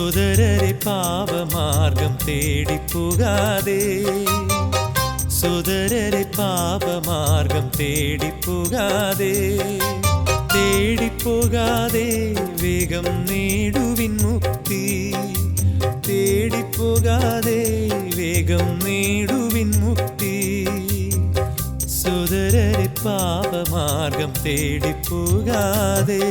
സുതരരെ പാപമാർഗം തേടിപ്പോകാതെ, സുതരരെ പാപമാർഗം തേടിപ്പോകാതെ, തേടിപ്പോകാതെ വേഗം നേടുവിൻ മുക്തി, തേടിപ്പോകാതെ വേഗം നേടുവിൻ മുക്തി. സുതരരെ പാപമാർഗം തേടിപ്പോകാതെ.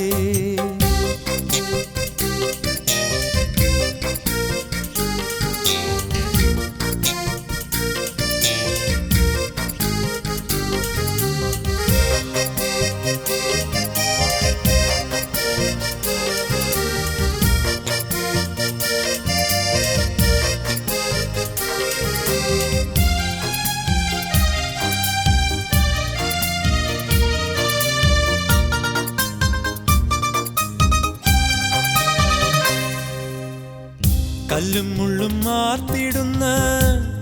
കല്ലും മുള്ളും മാർത്തിടുന്ന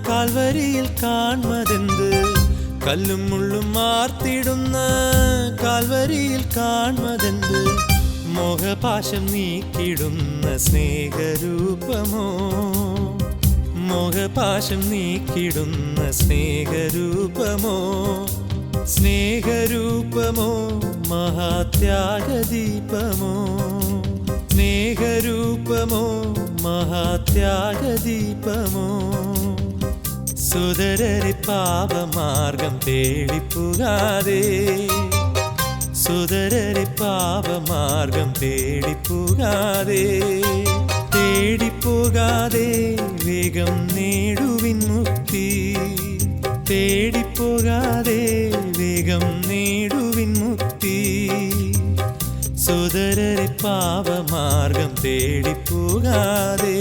കാൽവരിയിൽ കാൺമതെന്ത്, കല്ലും മുള്ളും മാർത്തിടുന്ന കാൽവരിയിൽ കാൺമതെന്ത്. മോഹപാശം നീക്കിടുന്ന സ്നേഹരൂപമോ, മോഹപാശം നീക്കിടുന്ന സ്നേഹരൂപമോ, സ്നേഹരൂപമോ മഹാത്യാഗദീപമോ, സ്നേഹരൂപമോ മഹാത്യാഗദീപമോ. സുതരരെ പാപമാർഗം തേടിപ്പോകാതെ, സുതരരെ പാപമാർഗം തേടിപ്പോകാതെ, തേടിപ്പോകാതെ വേഗം നേടുവിൻ മുക്തി, തേടിപ്പോകാതെ വേഗം നേടുവിൻ മുക്തി. സുതരരെ പാപമാർഗം തേടിപ്പോകാതെ.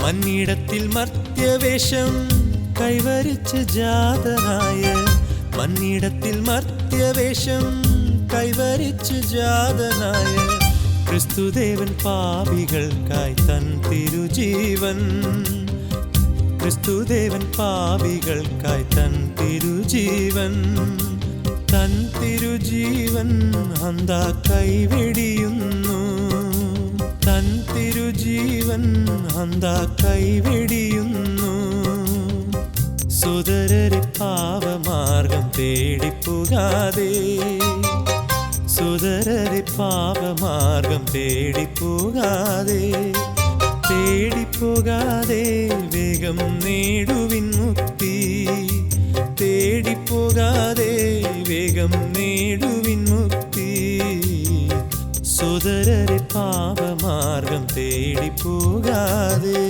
മന്നിടത്തിൽ മർത്യവേഷം കൈവരിച്ച ജാതനായ, മന്നിടത്തിൽ മർത്യവേഷം കൈവരിച്ച ജാതനായ ക്രിസ്തുദേവൻ പാപികൾക്കായി തൻ തിരുജീവൻ, ക്രിസ്തുദേവൻ പാപികൾക്കായി തൻ തിരുജീവൻ, തൻ തിരുജീവൻ അന്താ കൈവെടിയുന്നു, തൻ തിരുജീവൻ അന്താ കൈവെടിയുന്നു. സുതരരെ പാപമാർഗം തേടിപ്പോകാതെ, സുതരരെ പാപമാർഗം തേടിപ്പോകാതെ, തേടിപ്പോകാതെ വേഗം നേടുവിൻ മുക്തി, തേടിപ്പോകാതെ വേഗം നേടുവിൻ മുക്തി. സുതരരെ പാപമാർഗം തേടിപ്പോകാതെ.